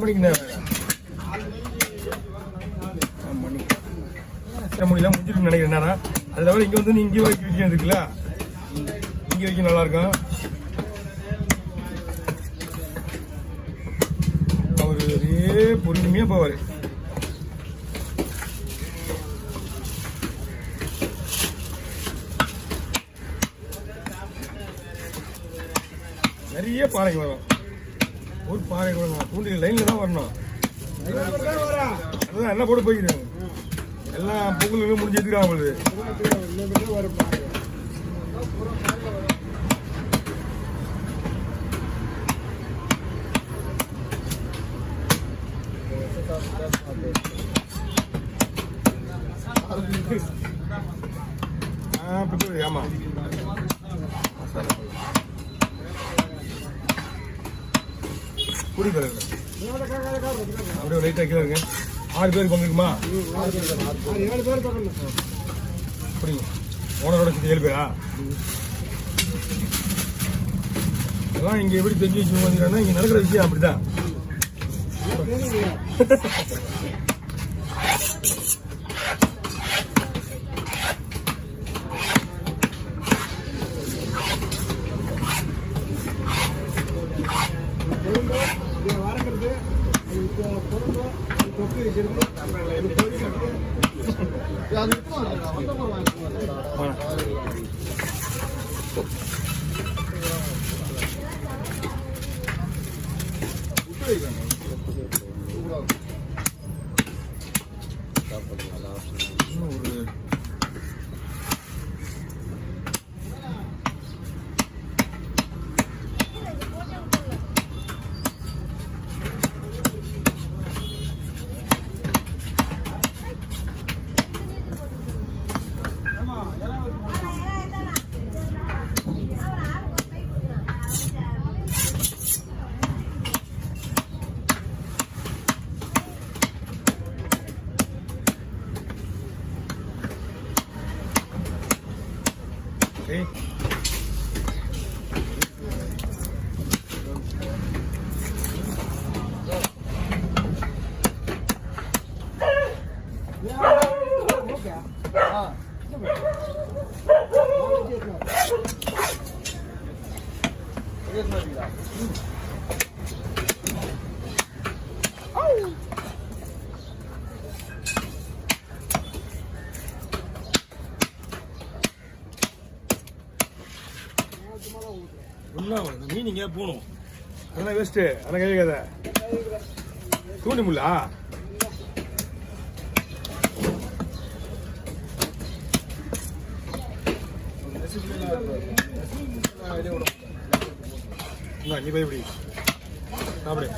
மணிக்கு முடியலாம் முடிஞ்சிட்டு நினைக்கிறேன். என்னன்னா அது தவிர இங்கே வந்து இங்கே வைக்க வைக்க இருக்குல்ல, இங்கே வைக்க நல்லா இருக்கும். அவர் ஒரே பொறுமையாக போவார். நிறைய பாறைக்கு வரும். ஒரு பாறை கூட தூண்டில் லைனில் தான் வரணும். அதுதான் எல்லாம் போட்டு போய்க்கிறாங்க. எல்லாம் பொங்கலுக்கு முடிஞ்சு எடுத்துக்கிறாங்க. உங்களுக்கு ஆமா புரியுது. அப்படியே லைட்டாக கீழே இருக்கு. 6 பேருக்கு பங்குக்குமா? 7 பேர் புரியுங்க. ஓனரோட சேர்த்து 7 பேரா? அதெல்லாம் இங்கே எப்படி தெரிஞ்சு வச்சு வந்துடுறாங்கன்னா இங்கே நடக்கிற விஷயம் அப்படிதான். மீன் இங்கே போகணும். அதெல்லாம் வேஸ்ட்டு. அதெல்லாம் கேட்காத. தூண்டி முள்ளா? நீ போய் எப்படி சாப்பிடு.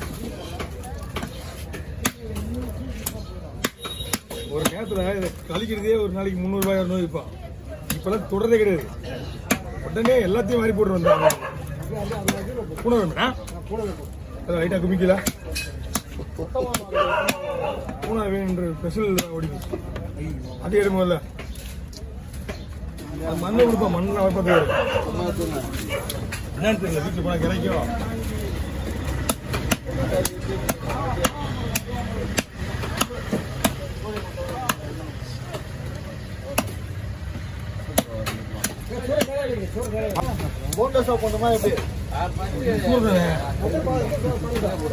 ஒரு நேரத்தில் இதை கழிக்கிறதே ஒரு நாளைக்கு 300 ரூபாய் 200 விற்பான். இப்போல்லாம் தொடர்றதே கிடையாது. உடனே எல்லாத்தையும் மாறி போட்டு வந்தாங்க. பூனை வேணும்னா லைட்டாக குமிக்கல. பூனை வேணுன்ற ஸ்பெஷல் ஓடிக்கும். அதே எடுமோல்ல மண்ணை கொடுப்போம். மண்ணை வைப்பது என்னன்னு தெரியல. வீட்டில் போனால் கிடைக்கும்.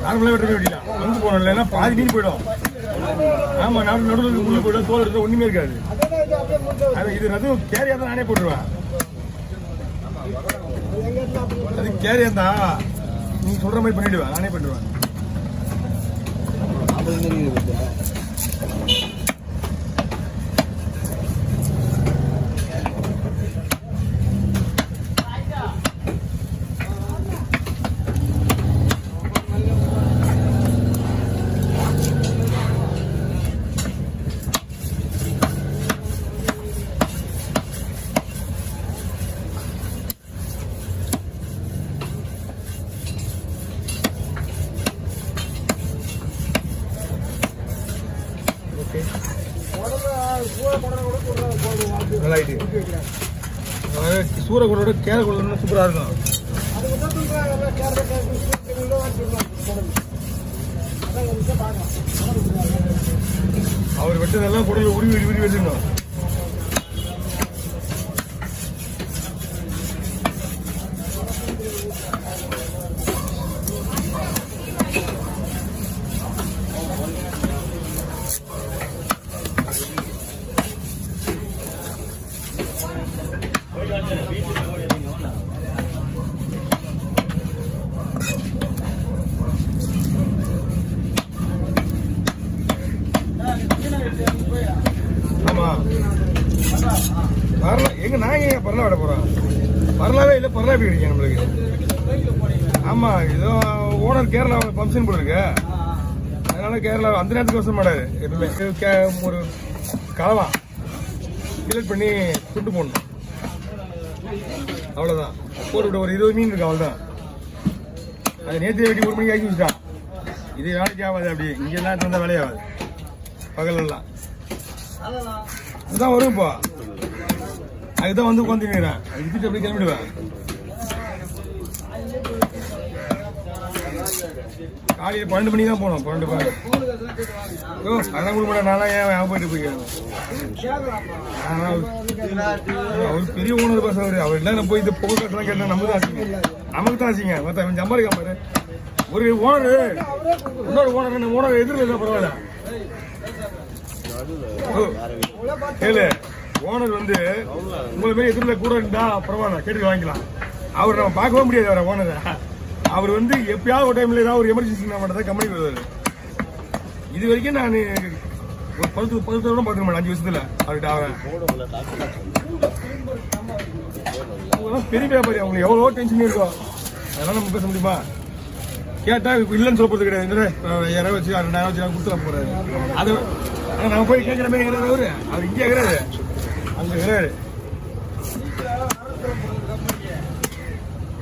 நார்மலாக வெட்ட வெட்டிடலாம். வந்து போனோம் இல்லைன்னா பாதி மீன் போயிடும். ஆமாம், நடுவில் முள்ளு போயிடும். தோல் இருக்கிற ஒன்றுமே இருக்காது. அது இது அதுவும் கேரியாக தான் நானே போட்டுருவேன். அது கேரியாக இருந்தா நீ சொல்கிற மாதிரி பண்ணிவிடுவேன். நானே பண்ணிடுவேன். சூரகுடோட கேரகுடன்னு சூப்பராக இருக்கும். அவர் வெட்டதெல்லாம் குடல உருவி உருவி வச்சிருந்தோம். ஆமா பரலா எங்க நான் ஏன் பரலா விட போறோம்? பரலாவே இல்லை, பரலா போய் கிடைக்கும் நம்மளுக்கு. ஆமா ஏதோ ஓனர் கேரளா ஃபங்க்ஷன் போல இருக்கு, அதனால கேரளா அந்த நேரத்துக்கு வசம் மாட்டாரு. எப்பவுமே ஒரு கலவா ஃபில்லட் பண்ணி சுட்டு போடணும், அவ்வளோதான். போட்டு ஒரு 20 மீன் இருக்கு, அவ்வளோதான். அது நேற்று வெட்டி 1 மணிக்கு ஆக்கி வச்சுட்டான். இது வேலைக்கு ஆகாது, அப்படி இங்கெல்லாம் வந்தால் வேலையாகாது பகலெல்லாம். அதுதான் வரும் இப்போ, அதுதான் வந்து உட்காந்துக்கிறேன். அது விட்டுட்டு அப்படியே கிளம்பிடுவேன். காலையில் 12 மணிக்கு தான் போனோம். 12 அதான் கொடுக்க மாட்டேன். நான்லாம் ஏன் போயிட்டு போய்க்கிறேன். அவர் பெரிய ஓனர் பாஸ். அவர் இல்லை போய் இந்த புகை கட்டெல்லாம் கேட்டால் நமக்கு தான் ஆச்சுங்க, நமக்கு தான் ஆச்சுங்க. மற்ற கொஞ்சம் சம்பாதிக்க பாரு. ஒரு ஓனர் இன்னொரு ஓனர் எதிரில் பரவாயில்ல. கேளு, ஓனர் வந்து உங்களை மாரி எதிரில் கூட இருந்தா பரவாயில்ல, கேட்டு வாங்கிக்கலாம். அவர் நம்ம பார்க்கவே முடியாது. வர ஓனரை அவர் வந்து எப்பயாவது ஒரு டைம்ல ஏதாவது ஒரு எமர்ஜென்சி மட்டும் தான் கம்பெனி வருவாரு. இது வரைக்கும் நான் ஒரு 10 வருடம் பார்த்துக்க மாட்டேன் 5 வருஷத்துல. அவர்கிட்ட அவன் பெரிய வியாபாரி, அவங்களுக்கு எவ்வளோ டென்ஷன் இருக்கும். அதெல்லாம் நம்ம பேச முடியுமா? கேட்டா இல்லைன்னு சொல்ல போறது கிடையாது. 5000 வச்சு 2000 வச்சு கொடுத்துட போறாரு. அது நம்ம போய் கேட்கிற மாதிரி இருக்கிறாரு. அவர் இங்கே இருக்கிறாரு, அங்க இருக்கிறாரு.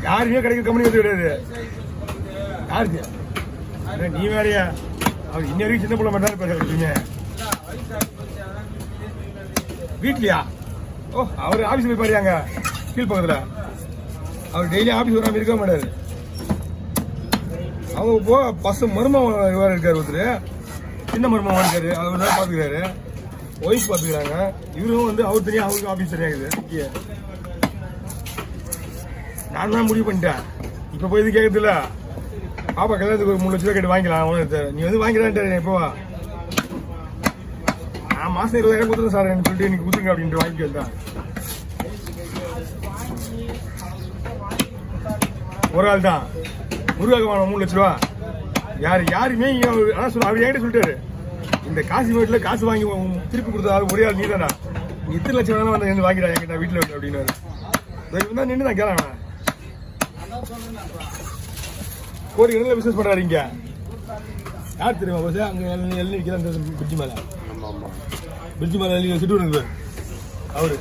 யாருமே கிடைக்கிற கம்பெனி வந்து கிடையாது. யாருக்கு நீ வேறையா? அவர் இன்ன வரைக்கும் சின்ன பிள்ளை மட்டும் தான் இருப்பீங்க வீட்லயா? ஓ, அவர் ஆபீஸ் போய் பாருங்க கீழ்பக்கத்துல. அவர் டெய்லி ஆபீஸ் வராம இருக்க மாட்டாரு. அவங்க இப்போ பசங்க மருமகன் வேற இருக்காரு, ஒருத்தர் சின்ன மருமகன் இருக்காரு, அவர் தான் பாத்துக்கிறாரு. ஒய்ஃப் பாத்துக்கிறாங்க. இவரும் வந்து அவர் தெரியும், அவருக்கு ஆபீஸ் தெரியாது. நான் தான் முடிவு பண்ணிட்டேன். இப்ப போய் இது கேட்கறது இல்ல. பாப்பா கல்யாணத்துக்கு ஒரு 3 லட்ச ரூபாய் கேட்டு வாங்கிக்கலாம். நீ வந்து வாங்கிக்கலான்ட்டு இப்போ நான் மாசம் 20,000 கொடுத்துருந்தேன் சார் சொல்லிட்டு எனக்கு கொடுத்துருங்க அப்படின்ட்டு வாங்கி கேட்டான். ஒரு ஆள் தான் முருகாக 3 லட்ச ரூபா. யாருமே அவர் என்கிட்ட சொல்லிட்டாரு, இந்த காசு வீட்டுல காசு வாங்கி திருப்பி கொடுத்தா ஒரே ஆள் நீ தானா, நீ இத்தனை லட்சம் வேணா வந்து வாங்கிடா என்கிட்ட வீட்டுல அப்படின்னு நின்று நான் கேட்கலாம். கோடி கணக்கில் பிசினஸ் பண்றாரு இங்க. யார் தெரியுமா பஸ்? அங்க எழுதி பிரிட்ஜ் மேல, பிரிட்ஜ் மேல எழுதி சிட்டு அவரு